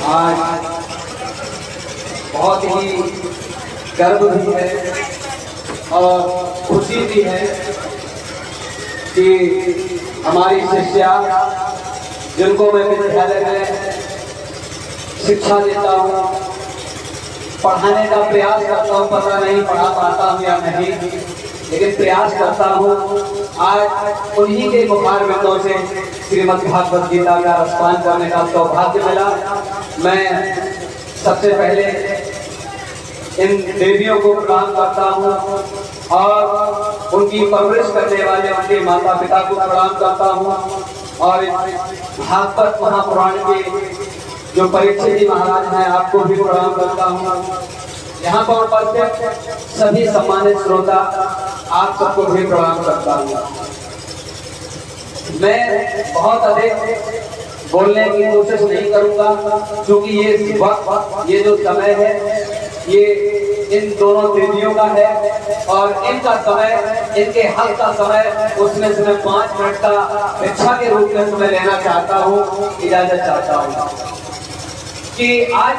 आज बहुत ही गर्व भी है और खुशी भी है कि हमारी शिष्या जिनको मैं विद्यालय में शिक्षा देता हूँ, पढ़ाने का प्रयास करता हूँ, पता नहीं पढ़ा पाता हूँ या नहीं, लेकिन प्रयास करता हूँ। आज उन्हीं के मुखार बिंदों से श्रीमद् भागवत गीता का रसपान करने का सौभाग्य मिला। मैं सबसे पहले इन देवियों को प्रणाम करता हूँ और उनकी परवरिश करने वाले उनके माता पिता को प्रणाम करता हूँ और भागवत महापुराण के जो परीक्षित जी महाराज हैं आपको भी प्रणाम करता हूँ। यहाँ पर उपस्थित सभी सम्मानित श्रोता आप सबको भी प्रणाम करता हूँ। मैं बहुत अधिक बोलने की कोशिश नहीं करूँगा क्योंकि ये वक्त, ये जो समय है ये इन दोनों देवियों का है और इनका समय, इनके हक का समय, उसमें से मैं 5 मिनट का इच्छा के रूप में समय लेना चाहता हूँ, इजाजत चाहता हूँ। कि आज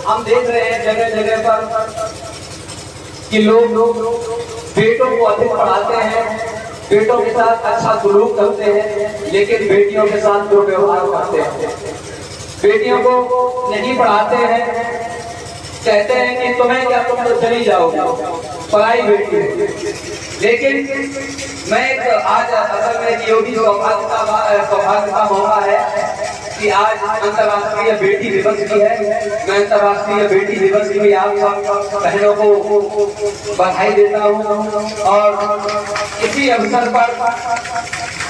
हम देख रहे हैं जगह जगह पर कि लोग बेटों को अधिक पढ़ाते हैं, बेटों के साथ अच्छा सलूक करते हैं, लेकिन बेटियों के साथ दुर्व्यवहार करते हैं। बेटियों को नहीं पढ़ाते हैं, कहते हैं कि तुम्हें क्या, तुम तो चली जाओगे, पढ़ाई बेटी है। लेकिन मैं आज असल में योगी सौभाग्य का मौका है कि आज अंतर्राष्ट्रीय बेटी दिवस भी है। मैं अंतर्राष्ट्रीय बेटी दिवस की भी आप सब बहनों को बधाई देता हूँ और इसी अवसर पर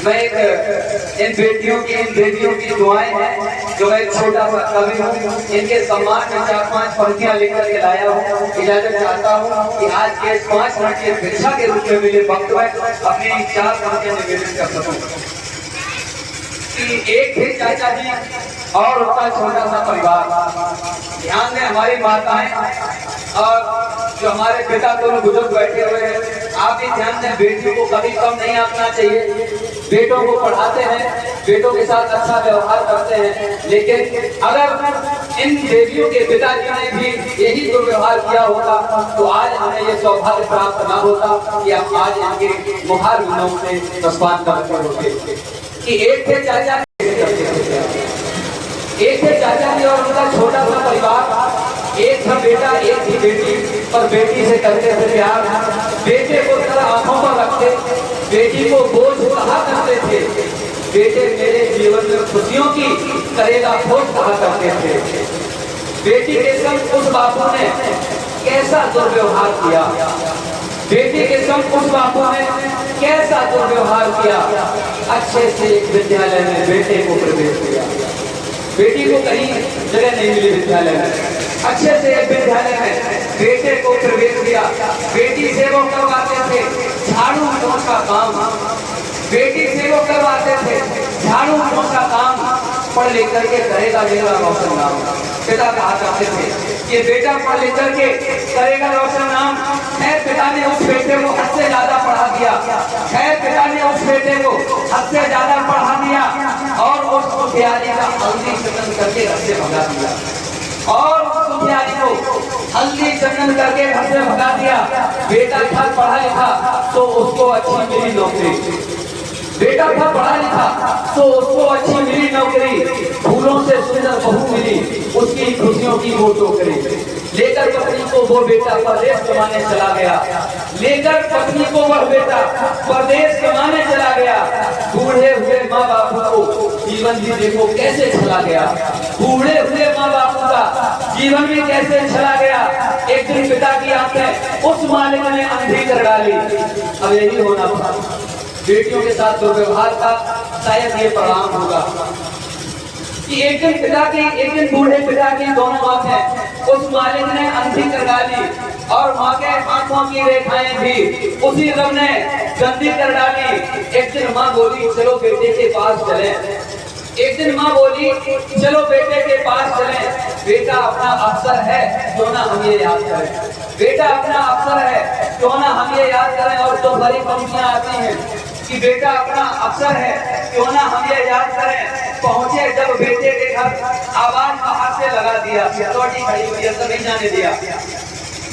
मैं इन बेटियों की दुआएं हैं जो मैं छोटा सा कवि हूँ, इनके सम्मान में 4-5 पंक्तियां लिखकर के लाया हूँ। इजाजत चाहता हूँ कि आज के 5 मिनट की भिक्षा के रूप में मेरे वक्त में अपनी 4 पंक्तियां निवेदित कर सकूँ। कि एक थे चाचा जी और उनका छोटा सा परिवार। ध्यान दें हमारी माताएं और जो हमारे पिता दोनों बुजुर्ग बैठे हुए हैं, आप भी ध्यान दें, बेटियों को कभी कम नहीं आंकना चाहिए। बेटों को पढ़ाते हैं, बेटों के साथ अच्छा व्यवहार करते हैं, लेकिन अगर इन देवियों के पिताजी ने भी यही दुर्व्यवहार किया होता तो आज हमें ये सौभाग्य प्राप्त न होता कि हम आज इनके मुखार बिंदों से रसपान करते होते। कि एक थे चाचा जी और उनका छोटा सा परिवार, एक था बेटा एक थी बेटी, पर बेटी से करते थे प्यार, बेटे को तरह आंखों पर रखते, बेटी को बोझ कहा करते थे, बेटे मेरे जीवन में खुशियों की करेगा खोज कहा करते थे। बेटी के संग उस बापू ने कैसा दुर्व्यवहार किया, बेटी के संग उस बापू ने कैसा दुर्व्यवहार किया। अच्छे से एक विद्यालय में बेटे को प्रवेश दिया, बेटी को कहीं जगह नहीं मिली विद्यालय में, अच्छे से एक विद्यालय में बेटे को प्रवेश दिया। बेटी से वो करवाते थे झाड़ू पोंछ का काम, बेटी से वो करवाते थे झाड़ू पोंछ का काम, पढ़ लिख करके करेगा मेरा रोशन नाम। पिता कहा करते थे कि बेटा पढ़ लिख करके करेगा रोशन नाम। खैर पिता ने उस बेटे को हद से ज्यादा पढ़ा दिया, खैर पिता ने उस बेटे को हद से ज्यादा पढ़ा दिया और उस मुखियारी का हल्दी चंदन करके घर से भगा दिया, और उस मुखियारी को हल्दी चंदन करके घर से भगा दिया। बेटा था पढ़ा लिखा तो उसको अच्छी मिली नौकरी, बेटा था पढ़ा लिखा तो उसको अच्छी मिली नौकरी, फूलों से सुंदर बहू मिली, उसकी खुशियों की वो टोकरी। लेकर पत्नी को वो बेटा परदेश कमाने चला गया, लेकर पत्नी को वह बेटा परदेश कमाने चला गया। बूढ़े हुए माँ बापू को जीवन भी देखो कैसे चला गया, बूढ़े हुए माँ बापू का जीवन भी कैसे चला गया। एक दिन पिता की आंखें उस मालिक ने अंधी कर डाली। अब यही होना था, बेटियों के साथ दुर्व्यवहार का शायद ये परिणाम होगा कि एक दिन बूढ़े पिता की दोनों आंखें उस मालिक ने अंधी कर डाली और माँ के आंखों की रेखाएं भी उसी रब ने गंदी कर डाली। एक दिन माँ बोली चलो बेटे के पास चले, एक दिन माँ बोली चलो बेटे के पास चले, बेटा अपना अफसर है क्यों ना हम ये याद करें, बेटा अपना अफसर है क्यों ना हम ये याद करें। और तो बड़ी पंक्तियां आती हैं कि बेटा अपना अफसर है क्यों ना हम ये याद करें। पहुंचे जब बेटे के घर आवाज बाहर से दिया, सिक्योरिटी खड़ी हुई है, नहीं जाने दिया।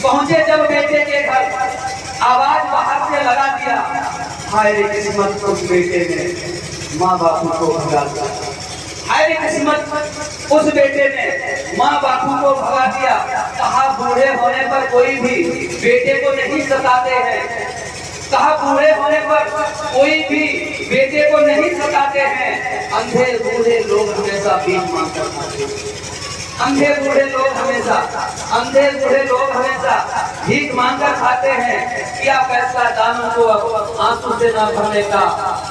पहुंचे जब बेटे के घर, आवाज बाहर से लगा दिया, हाय रे किस्मत उस बेटे ने माँ बापू को भगा दिया। हाय रे किस्मत उस बेटे ने माँ बापू को भगा दिया। कहा बूढ़े होने पर कोई भी बेटे को नहीं सताते हैं, कहा बूढ़े होने पर कोई भी बेटे को नहीं सताते हैं। अंधे बूढ़े लोग हमेशा भीख मांग कर खाते हैं, अंधे बूढ़े लोग हमेशा, अंधे बूढ़े लोग हमेशा भीख मांग कर खाते हैं। किया फैसला दानों को अब आंसू से न भरने का,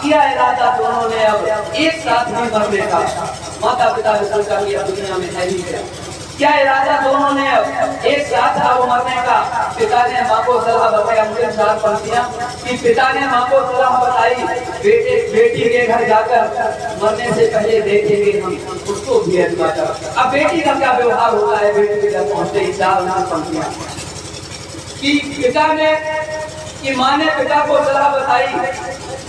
किया इरादा दोनों ने अब एक साथ ही मरने का। माता पिता ने सोचा कि दुनिया में है ही क्या इरादा दोनों ने अब एक साथ अब मरने का। पिता ने माँ को सलाह बताई, अंतिम 4 पंक्तियां कि पिता ने माँ को सलाह बताई, बेटी के घर जाकर मरने से पहले देखेंगे हम उसको भी आजमाकर। अब बेटी का क्या व्यवहार होता है बेटी के घर पहुंचते ही 4 पंक्तियां कि पिता ने, कि माँ ने पिता को सलाह बताई,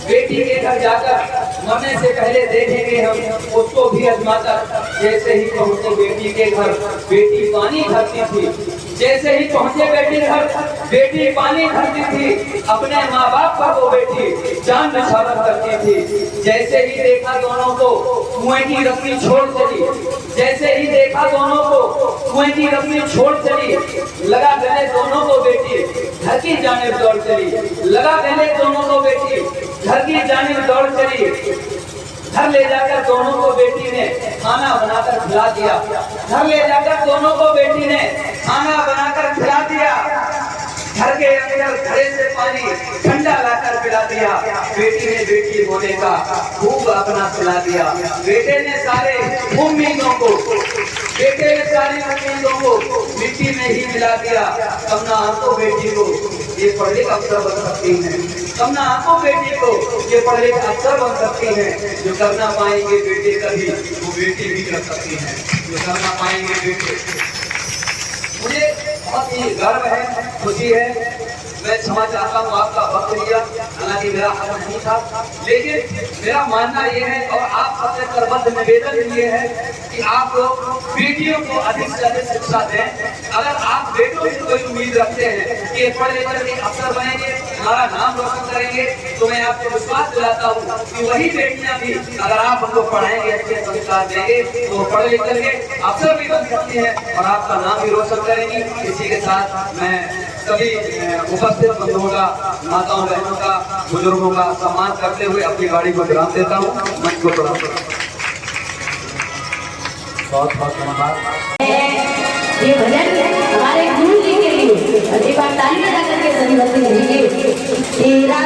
बेटी के घर जाकर मरने से पहले देखेंगे हम उसको भी आजमाकर। जैसे ही पहुंचे बेटी के घर, बेटी पानी भरती थी। जैसे ही पहुंचे बेटी घर, बेटी पानी भरती थी। अपने माँ बाप पर वो बेटी जान निछावर करती थी। जैसे ही देखा दोनों को कुएं की रस्सी छोड़ चली, जैसे ही देखा दोनों को कुएं की रस्सी छोड़ चली, लगा गले दोनों को बेटी घर की जानिब दौड़ चली, लगा गले दोनों को बेटी घर की जानिब दौड़ चली। घर ले जाकर दोनों को बेटी ने खाना बनाकर खिला दिया, घर ले जाकर दोनों को बेटी ने खाना बनाकर खिला दिया। घर के अंदर घड़े से पानी ठंडा लाकर पिला दिया। बेटी ने बेटी होने का खूब अपना खिला दिया। बेटे ने सारे उम्मीदों को, बेटे ने सारी उम्मीदों को मिट्टी में ही मिला दिया। कब ना आंखों बेटी को ये पढ़ लिख अफसर बन सकती हैं, कब ना आंखों बेटी को ये पढ़ लिख अफसर बन सकती हैं। जो करना पाएंगे बेटे कभी वो बेटी भी कर सकती हैं, जो करना पाएंगे बेटे। मुझे बहुत ही गर्व है, खुशी है। मैं क्षमा चाहता हूँ आपका वक्त लिया, हालांकि मेरा हक नहीं था, लेकिन मेरा मानना ये है और आप सबसे करबद्ध निवेदन ये है कि आप लोग बेटियों को अधिक से अधिक शिक्षा दें। अगर आप बेटों से कोई उम्मीद रखते हैं कि पढ़ लिख कर अफसर बनेंगे, हमारा नाम रोशन करेंगे, तो मैं आपको विश्वास दिलाता हूँ कि वही बेटियां भी अगर आप उनको पढ़ाएंगे, अच्छे संस्कार देंगे, तो वो पढ़ लिख करके अफसर भी बन सकती है और आपका नाम भी रोशन करेंगी। इसी के साथ मैं सभी उपस्थित बंधुओं का, माताओं बहनों का, बुजुर्गों का सम्मान करते हुए अपनी गाड़ी को विराम देता हूँ। मंच को प्रणाम करता हूँ। बहुत बहुत धन्यवाद। ये भजन हमारे गुरु जी के लिए, एक बार ताली बजा करके सभी बच्चे कहेंगे, तेरा